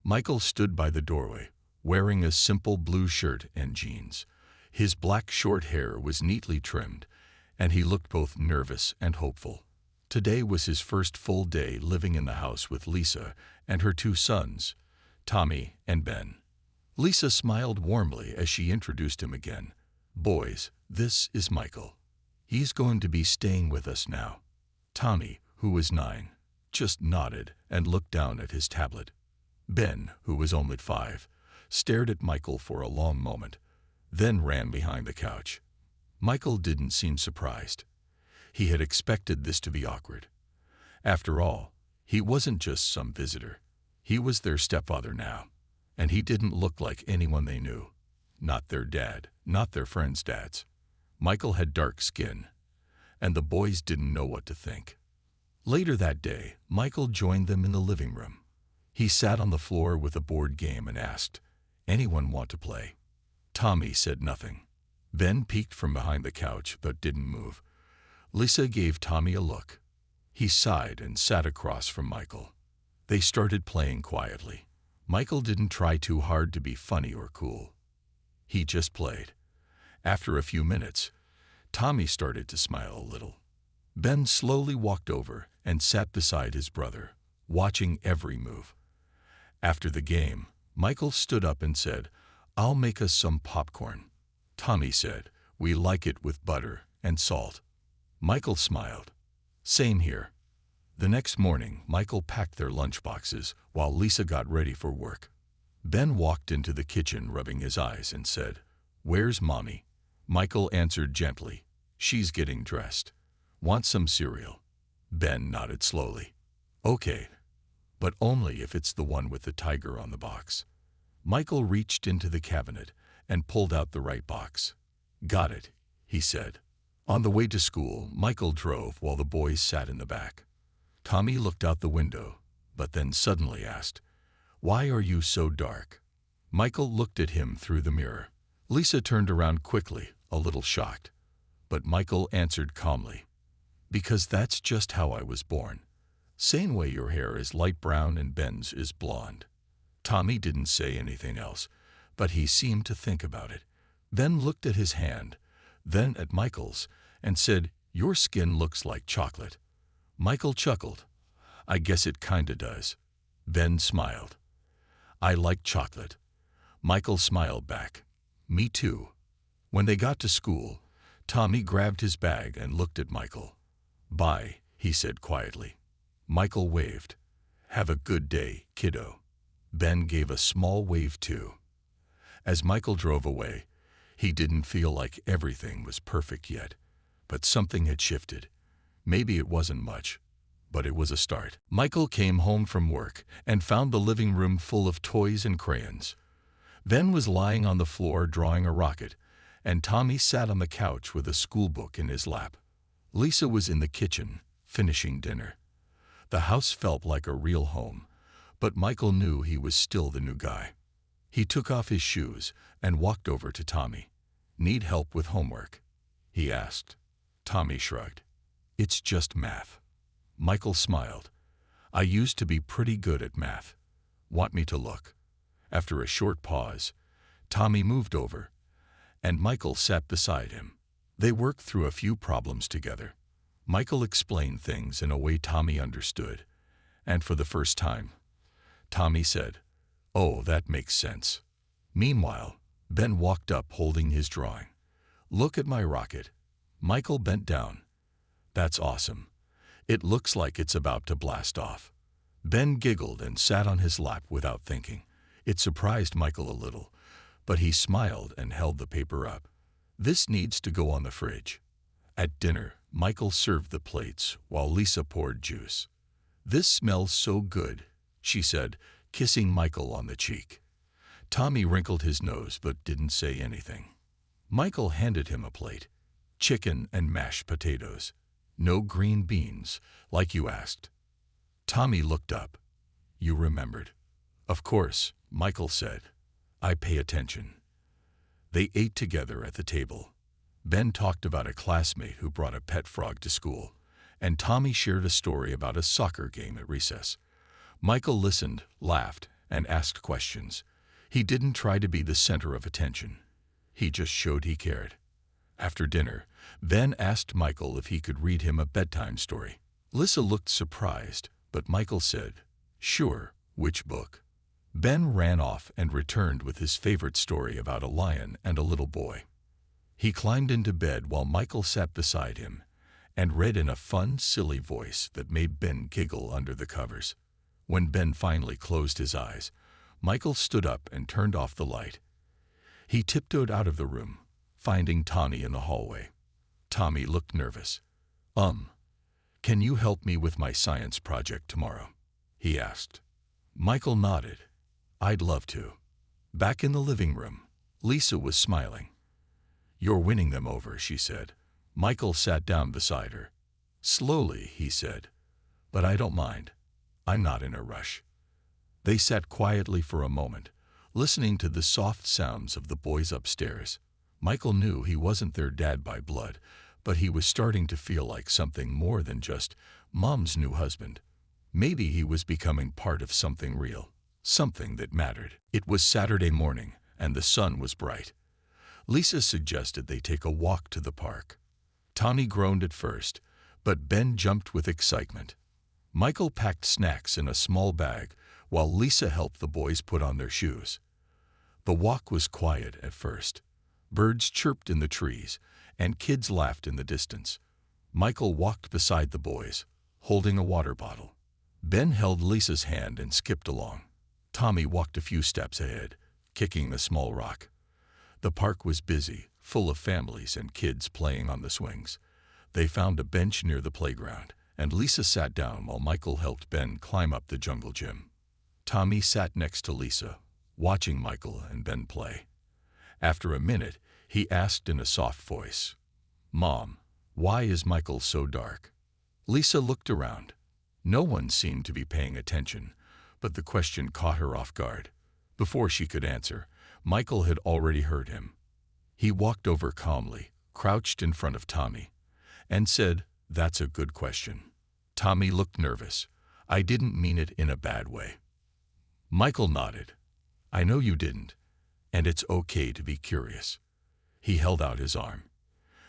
Michael stood by the doorway, wearing a simple blue shirt and jeans. His black short hair was neatly trimmed, and he looked both nervous and hopeful. Today was his first full day living in the house with Lisa and her two sons, Tommy and Ben. Lisa smiled warmly as she introduced him again. "Boys, this is Michael. He's going to be staying with us now." Tommy, who was 9, just nodded and looked down at his tablet. Ben, who was only 5, stared at Michael for a long moment, then ran behind the couch. Michael didn't seem surprised. He had expected this to be awkward. After all, he wasn't just some visitor. He was their stepfather now, and he didn't look like anyone they knew. Not their dad, not their friends' dads. Michael had dark skin, and the boys didn't know what to think. Later that day, Michael joined them in the living room. He sat on the floor with a board game and asked, "Anyone want to play?" Tommy said nothing. Ben peeked from behind the couch but didn't move. Lisa gave Tommy a look. He sighed and sat across from Michael. They started playing quietly. Michael didn't try too hard to be funny or cool. He just played. After a few minutes, Tommy started to smile a little. Ben slowly walked over and sat beside his brother, watching every move. After the game, Michael stood up and said, "I'll make us some popcorn." Tommy said, "We like it with butter and salt." Michael smiled. "Same here." The next morning, Michael packed their lunchboxes while Lisa got ready for work. Ben walked into the kitchen rubbing his eyes and said, "Where's Mommy?" Michael answered gently, "She's getting dressed. Want some cereal?" Ben nodded slowly. "Okay, but only if it's the one with the tiger on the box." Michael reached into the cabinet and pulled out the right box. "Got it," he said. On the way to school, Michael drove while the boys sat in the back. Tommy looked out the window, but then suddenly asked, "Why are you so dark?" Michael looked at him through the mirror. Lisa turned around quickly, a little shocked. But Michael answered calmly, "Because that's just how I was born. Same way your hair is light brown and Ben's is blonde." Tommy didn't say anything else, but he seemed to think about it. Ben looked at his hand, then at Michael's, and said, "Your skin looks like chocolate." Michael chuckled. "I guess it kinda does." Ben smiled. "I like chocolate." Michael smiled back. "Me too." When they got to school, Tommy grabbed his bag and looked at Michael. "Bye," he said quietly. Michael waved. "Have a good day, kiddo." Ben gave a small wave too. As Michael drove away, he didn't feel like everything was perfect yet, but something had shifted. Maybe it wasn't much, but it was a start. Michael came home from work and found the living room full of toys and crayons. Ben was lying on the floor drawing a rocket, and Tommy sat on the couch with a school book in his lap. Lisa was in the kitchen, finishing dinner. The house felt like a real home, but Michael knew he was still the new guy. He took off his shoes and walked over to Tommy. "Need help with homework?" he asked. Tommy shrugged. "It's just math." Michael smiled. "I used to be pretty good at math. Want me to look?" After a short pause, Tommy moved over, and Michael sat beside him. They worked through a few problems together. Michael explained things in a way Tommy understood, and for the first time, Tommy said, "Oh, that makes sense." Meanwhile, Ben walked up holding his drawing. "Look at my rocket." Michael bent down. "That's awesome. It looks like it's about to blast off." Ben giggled and sat on his lap without thinking. It surprised Michael a little, but he smiled and held the paper up. "This needs to go on the fridge." At dinner, Michael served the plates while Lisa poured juice. "This smells so good," she said, kissing Michael on the cheek. Tommy wrinkled his nose but didn't say anything. Michael handed him a plate. "Chicken and mashed potatoes. No green beans, like you asked." Tommy looked up. "You remembered." "Of course," Michael said. "I pay attention." They ate together at the table. Ben talked about a classmate who brought a pet frog to school, and Tommy shared a story about a soccer game at recess. Michael listened, laughed, and asked questions. He didn't try to be the center of attention. He just showed he cared. After dinner, Ben asked Michael if he could read him a bedtime story. Lisa looked surprised, but Michael said, "Sure, which book?" Ben ran off and returned with his favorite story about a lion and a little boy. He climbed into bed while Michael sat beside him and read in a fun, silly voice that made Ben giggle under the covers. When Ben finally closed his eyes, Michael stood up and turned off the light. He tiptoed out of the room, finding Tommy in the hallway. Tommy looked nervous. Can you help me with my science project tomorrow?" he asked. Michael nodded. "I'd love to." Back in the living room, Lisa was smiling. "You're winning them over," she said. Michael sat down beside her. "Slowly," he said, "but I don't mind. I'm not in a rush." They sat quietly for a moment, listening to the soft sounds of the boys upstairs. Michael knew he wasn't their dad by blood, but he was starting to feel like something more than just Mom's new husband. Maybe he was becoming part of something real, something that mattered. It was Saturday morning, and the sun was bright. Lisa suggested they take a walk to the park. Tommy groaned at first, but Ben jumped with excitement. Michael packed snacks in a small bag, while Lisa helped the boys put on their shoes. The walk was quiet at first. Birds chirped in the trees, and kids laughed in the distance. Michael walked beside the boys, holding a water bottle. Ben held Lisa's hand and skipped along. Tommy walked a few steps ahead, kicking a small rock. The park was busy, full of families and kids playing on the swings. They found a bench near the playground, and Lisa sat down while Michael helped Ben climb up the jungle gym. Tommy sat next to Lisa, watching Michael and Ben play. After a minute, he asked in a soft voice, "Mom, why is Michael so dark?" Lisa looked around. No one seemed to be paying attention, but the question caught her off guard. Before she could answer, Michael had already heard him. He walked over calmly, crouched in front of Tommy, and said, "That's a good question." Tommy looked nervous. "I didn't mean it in a bad way." Michael nodded. "I know you didn't, and it's okay to be curious." He held out his arm.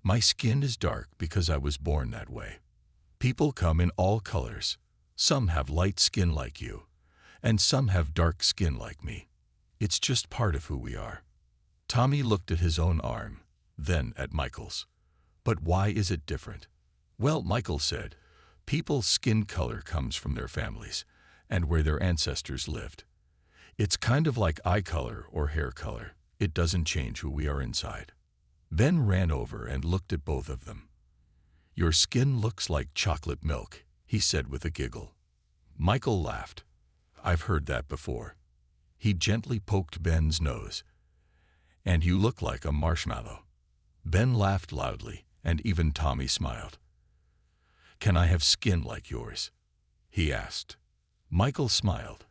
"My skin is dark because I was born that way. People come in all colors. Some have light skin like you, and some have dark skin like me. It's just part of who we are." Tommy looked at his own arm, then at Michael's. "But why is it different?" "Well," Michael said, "people's skin color comes from their families and where their ancestors lived. It's kind of like eye color or hair color. It doesn't change who we are inside." Ben ran over and looked at both of them. "Your skin looks like chocolate milk," he said with a giggle. Michael laughed. "I've heard that before." He gently poked Ben's nose. "And you look like a marshmallow." Ben laughed loudly, and even Tommy smiled. "Can I have skin like yours?" he asked. Michael smiled.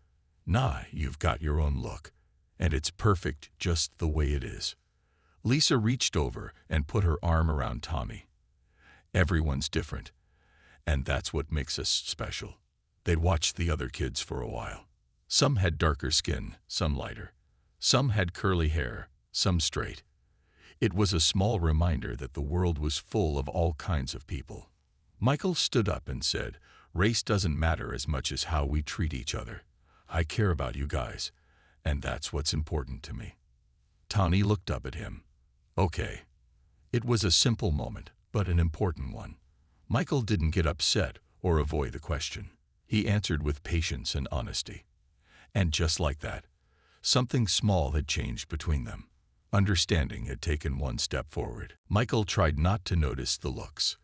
"Nah, you've got your own look, and it's perfect just the way it is." Lisa reached over and put her arm around Tommy. "Everyone's different, and that's what makes us special." They watched the other kids for a while. Some had darker skin, some lighter. Some had curly hair, some straight. It was a small reminder that the world was full of all kinds of people. Michael stood up and said, "Race doesn't matter as much as how we treat each other. I care about you guys, and that's what's important to me." Tommy looked up at him. "Okay." It was a simple moment, but an important one. Michael didn't get upset or avoid the question. He answered with patience and honesty. And just like that, something small had changed between them. Understanding had taken one step forward. Michael tried not to notice the looks.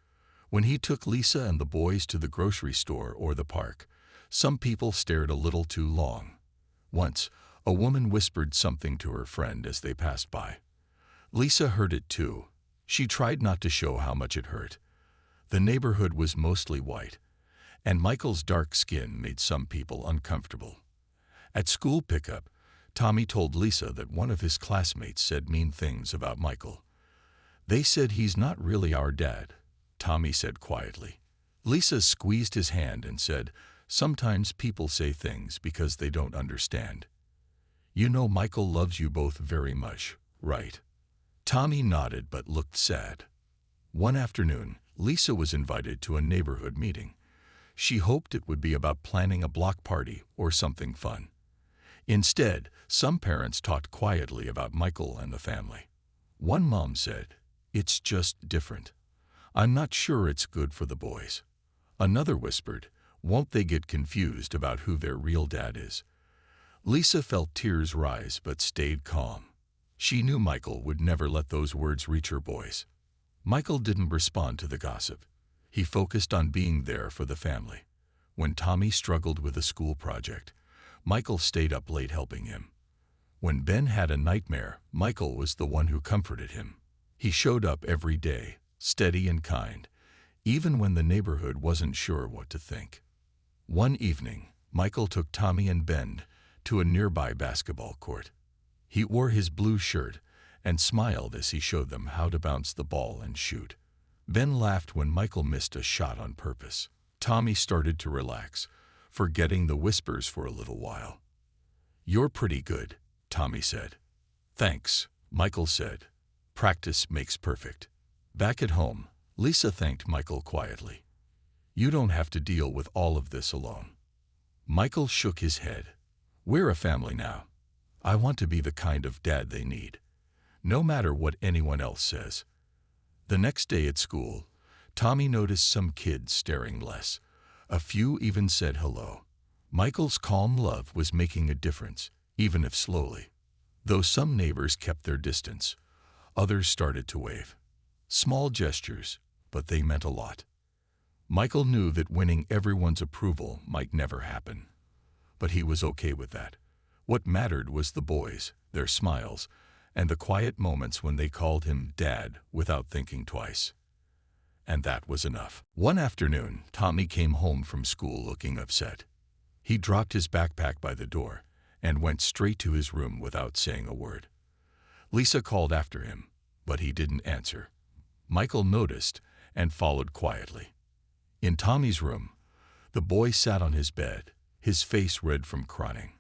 When he took Lisa and the boys to the grocery store or the park, some people stared a little too long. Once, a woman whispered something to her friend as they passed by. Lisa heard it too. She tried not to show how much it hurt. The neighborhood was mostly white, and Michael's dark skin made some people uncomfortable. At school pickup, Tommy told Lisa that one of his classmates said mean things about Michael. "They said he's not really our dad," Tommy said quietly. Lisa squeezed his hand and said, "Sometimes people say things because they don't understand. You know Michael loves you both very much, right? Tommy nodded but looked sad. One afternoon, Lisa was invited to a neighborhood meeting. She hoped it would be about planning a block party or something fun. Instead, some parents talked quietly about Michael and the family. One mom said, "It's just different. I'm not sure it's good for the boys." Another whispered, "Won't they get confused about who their real dad is?" Lisa felt tears rise but stayed calm. She knew Michael would never let those words reach her boys. Michael didn't respond to the gossip. He focused on being there for the family. When Tommy struggled with a school project, Michael stayed up late helping him. When Ben had a nightmare, Michael was the one who comforted him. He showed up every day, steady and kind, even when the neighborhood wasn't sure what to think. One evening, Michael took Tommy and Ben to a nearby basketball court. He wore his blue shirt and smiled as he showed them how to bounce the ball and shoot. Ben laughed when Michael missed a shot on purpose. Tommy started to relax, forgetting the whispers for a little while. "You're pretty good," Tommy said. "Thanks," Michael said. "Practice makes perfect." Back at home, Lisa thanked Michael quietly. "You don't have to deal with all of this alone." Michael shook his head. "We're a family now. I want to be the kind of dad they need, no matter what anyone else says." The next day at school, Tommy noticed some kids staring less. A few even said hello. Michael's calm love was making a difference, even if slowly. Though some neighbors kept their distance, others started to wave. Small gestures, but they meant a lot. Michael knew that winning everyone's approval might never happen. But he was okay with that. What mattered was the boys, their smiles, and the quiet moments when they called him Dad without thinking twice. And that was enough. One afternoon, Tommy came home from school looking upset. He dropped his backpack by the door and went straight to his room without saying a word. Lisa called after him, but he didn't answer. Michael noticed and followed quietly. In Tommy's room, the boy sat on his bed, his face red from crying.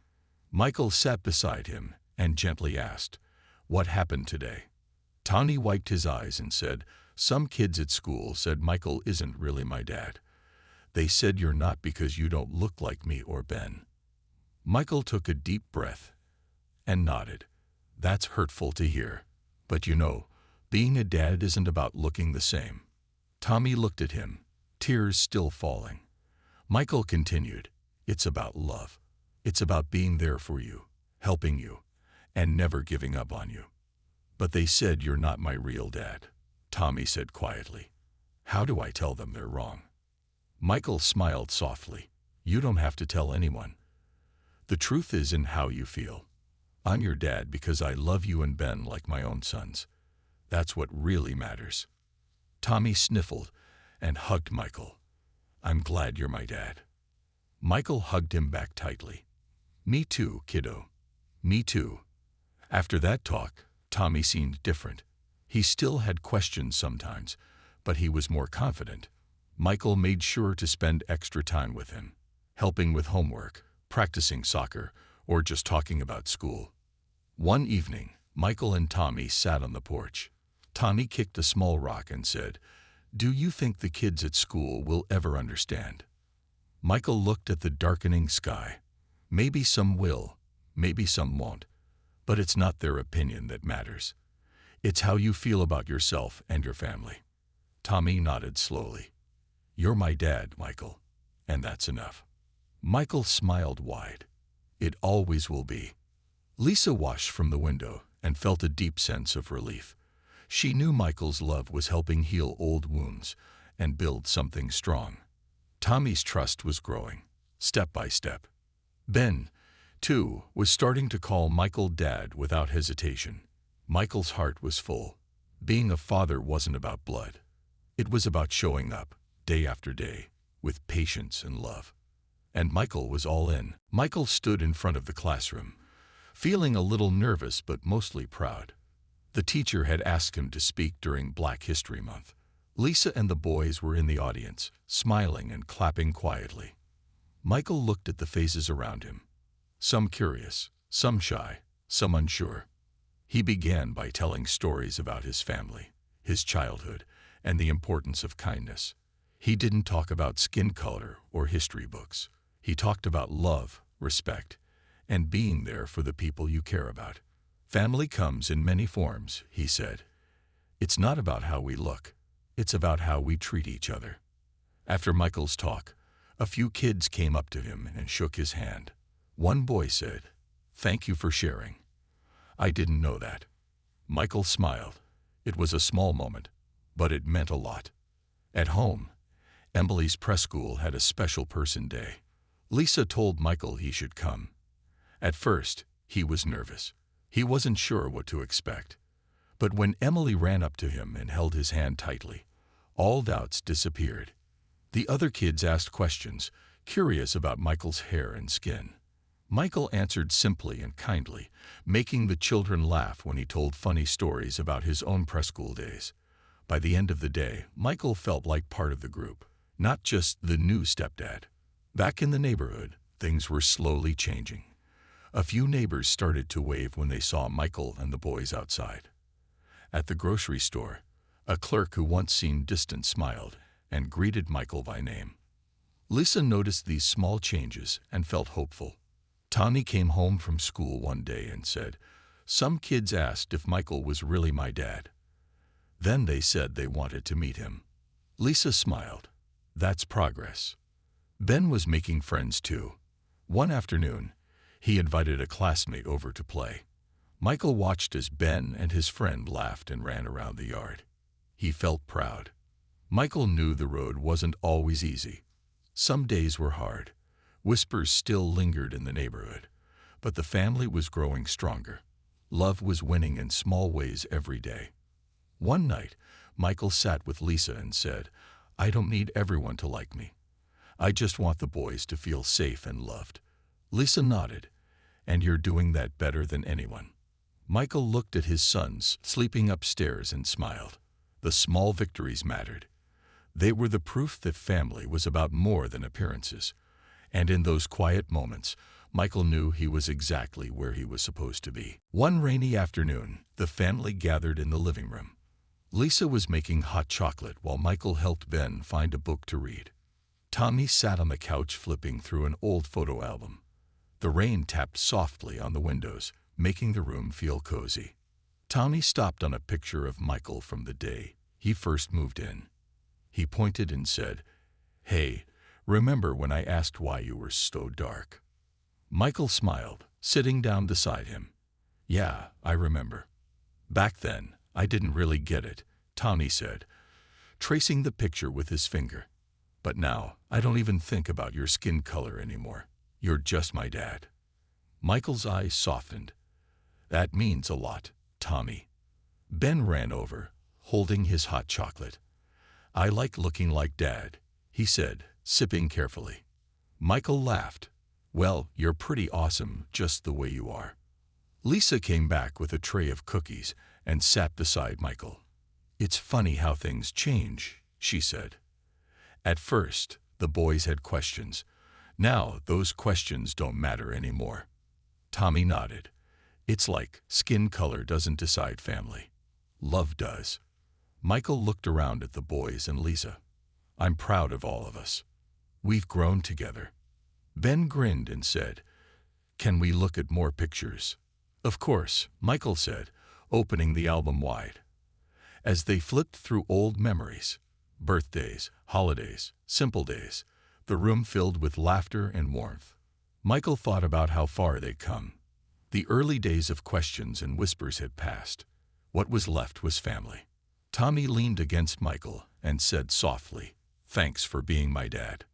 Michael sat beside him and gently asked, "What happened today?" Tommy wiped his eyes and said, "Some kids at school said Michael isn't really my dad. They said you're not because you don't look like me or Ben." Michael took a deep breath and nodded. "That's hurtful to hear. But you know, being a dad isn't about looking the same." Tommy looked at him, tears still falling. Michael continued, "It's about love. It's about being there for you, helping you, and never giving up on you." "But they said you're not my real dad," Tommy said quietly. "How do I tell them they're wrong?" Michael smiled softly. "You don't have to tell anyone. The truth is in how you feel. I'm your dad because I love you and Ben like my own sons. That's what really matters." Tommy sniffled and hugged Michael. "I'm glad you're my dad." Michael hugged him back tightly. "Me too, kiddo. Me too." After that talk, Tommy seemed different. He still had questions sometimes, but he was more confident. Michael made sure to spend extra time with him, helping with homework, practicing soccer, or just talking about school. One evening, Michael and Tommy sat on the porch. Tommy kicked a small rock and said, "Do you think the kids at school will ever understand?" Michael looked at the darkening sky. "Maybe some will, maybe some won't. But it's not their opinion that matters. It's how you feel about yourself and your family." Tommy nodded slowly. "You're my dad, Michael, and that's enough." Michael smiled wide. "It always will be." Lisa watched from the window and felt a deep sense of relief. She knew Michael's love was helping heal old wounds and build something strong. Tommy's trust was growing, step by step. Ben, too, was starting to call Michael Dad without hesitation. Michael's heart was full. Being a father wasn't about blood. It was about showing up, day after day, with patience and love. And Michael was all in. Michael stood in front of the classroom, feeling a little nervous but mostly proud. The teacher had asked him to speak during Black History Month. Lisa and the boys were in the audience, smiling and clapping quietly. Michael looked at the faces around him. Some curious, some shy, some unsure. He began by telling stories about his family, his childhood, and the importance of kindness. He didn't talk about skin color or history books. He talked about love, respect, and being there for the people you care about. Family comes in many forms, he said. It's not about how we look. It's about how we treat each other. After Michael's talk, a few kids came up to him and shook his hand. One boy said, "Thank you for sharing. I didn't know that." Michael smiled. It was a small moment, but it meant a lot. At home, Emily's preschool had a special person day. Lisa told Michael he should come. At first, he was nervous. He wasn't sure what to expect. But when Emily ran up to him and held his hand tightly, all doubts disappeared. The other kids asked questions, curious about Michael's hair and skin. Michael answered simply and kindly, making the children laugh when he told funny stories about his own preschool days. By the end of the day, Michael felt like part of the group, not just the new stepdad. Back in the neighborhood, things were slowly changing. A few neighbors started to wave when they saw Michael and the boys outside. At the grocery store, a clerk who once seemed distant smiled and greeted Michael by name. Lisa noticed these small changes and felt hopeful. Tani came home from school one day and said, "Some kids asked if Michael was really my dad. Then they said they wanted to meet him." Lisa smiled. That's progress. Ben was making friends too. One afternoon, he invited a classmate over to play. Michael watched as Ben and his friend laughed and ran around the yard. He felt proud. Michael knew the road wasn't always easy. Some days were hard. Whispers still lingered in the neighborhood, but the family was growing stronger. Love was winning in small ways every day. One night, Michael sat with Lisa and said, "I don't need everyone to like me. I just want the boys to feel safe and loved." Lisa nodded, "And you're doing that better than anyone." Michael looked at his sons sleeping upstairs and smiled. The small victories mattered. They were the proof that family was about more than appearances. And in those quiet moments, Michael knew he was exactly where he was supposed to be. One rainy afternoon, the family gathered in the living room. Lisa was making hot chocolate while Michael helped Ben find a book to read. Tommy sat on the couch flipping through an old photo album. The rain tapped softly on the windows, making the room feel cozy. Tommy stopped on a picture of Michael from the day he first moved in. He pointed and said, "Hey, remember when I asked why you were so dark?" Michael smiled, sitting down beside him. "Yeah, I remember. Back then, I didn't really get it," Tommy said, tracing the picture with his finger. "But now, I don't even think about your skin color anymore. You're just my dad." Michael's eyes softened. "That means a lot, Tommy." Ben ran over, holding his hot chocolate. "I like looking like Dad," he said, sipping carefully. Michael laughed. "Well, you're pretty awesome just the way you are." Lisa came back with a tray of cookies and sat beside Michael. "It's funny how things change," she said. At first, the boys had questions. Now, those questions don't matter anymore. Tommy nodded. "It's like skin color doesn't decide family. Love does." Michael looked around at the boys and Lisa. "I'm proud of all of us. We've grown together." Ben grinned and said, "Can we look at more pictures?" "Of course," Michael said, opening the album wide. As they flipped through old memories, birthdays, holidays, simple days, the room filled with laughter and warmth. Michael thought about how far they'd come. The early days of questions and whispers had passed. What was left was family. Tommy leaned against Michael and said softly, "Thanks for being my dad."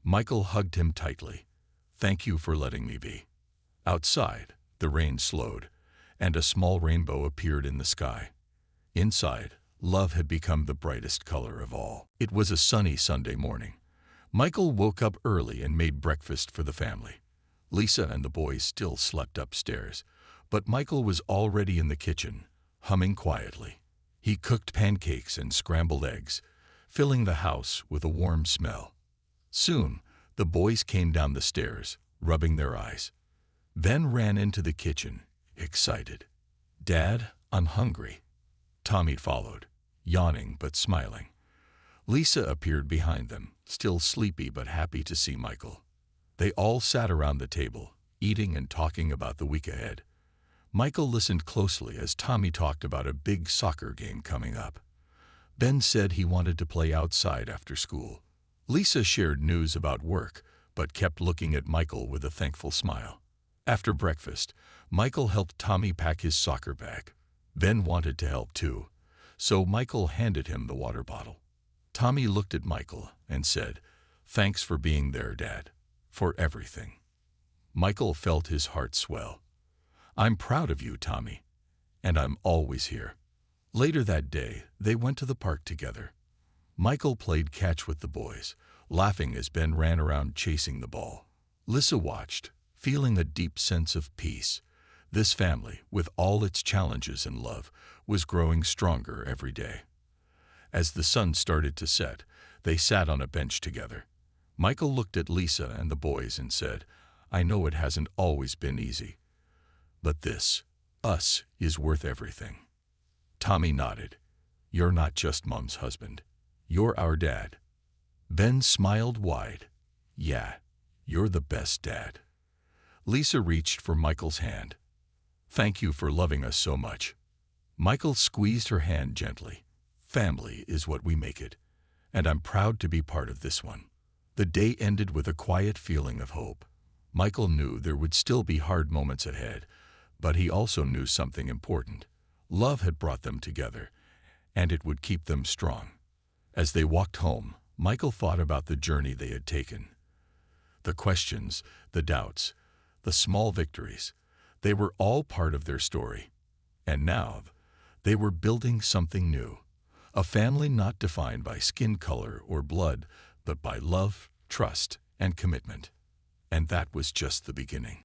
Michael hugged him tightly. "Thank you for letting me be." Outside, the rain slowed, and a small rainbow appeared in the sky. Inside, love had become the brightest color of all. It was a sunny Sunday morning. Michael woke up early and made breakfast for the family. Lisa and the boys still slept upstairs, but Michael was already in the kitchen, humming quietly. He cooked pancakes and scrambled eggs, filling the house with a warm smell. Soon, the boys came down the stairs, rubbing their eyes. Ben ran into the kitchen, excited. "Dad, I'm hungry." Tommy followed, yawning but smiling. Lisa appeared behind them, still sleepy but happy to see Michael. They all sat around the table, eating and talking about the week ahead. Michael listened closely as Tommy talked about a big soccer game coming up. Ben said he wanted to play outside after school. Lisa shared news about work, but kept looking at Michael with a thankful smile. After breakfast, Michael helped Tommy pack his soccer bag. Ben wanted to help too, so Michael handed him the water bottle. Tommy looked at Michael and said, "Thanks for being there, Dad, for everything." Michael felt his heart swell. "I'm proud of you, Tommy, and I'm always here." Later that day, they went to the park together. Michael played catch with the boys, laughing as Ben ran around chasing the ball. Lisa watched, feeling a deep sense of peace. This family, with all its challenges and love, was growing stronger every day. As the sun started to set, they sat on a bench together. Michael looked at Lisa and the boys and said, "I know it hasn't always been easy, but this, us, is worth everything." Tommy nodded. "You're not just Mom's husband. You're our dad." Ben smiled wide. "Yeah, you're the best dad." Lisa reached for Michael's hand. "Thank you for loving us so much." Michael squeezed her hand gently. "Family is what we make it, and I'm proud to be part of this one." The day ended with a quiet feeling of hope. Michael knew there would still be hard moments ahead, but he also knew something important. Love had brought them together, and it would keep them strong. As they walked home, Michael thought about the journey they had taken. The questions, the doubts, the small victories, they were all part of their story. And now, they were building something new. A family not defined by skin color or blood, but by love, trust, and commitment. And that was just the beginning.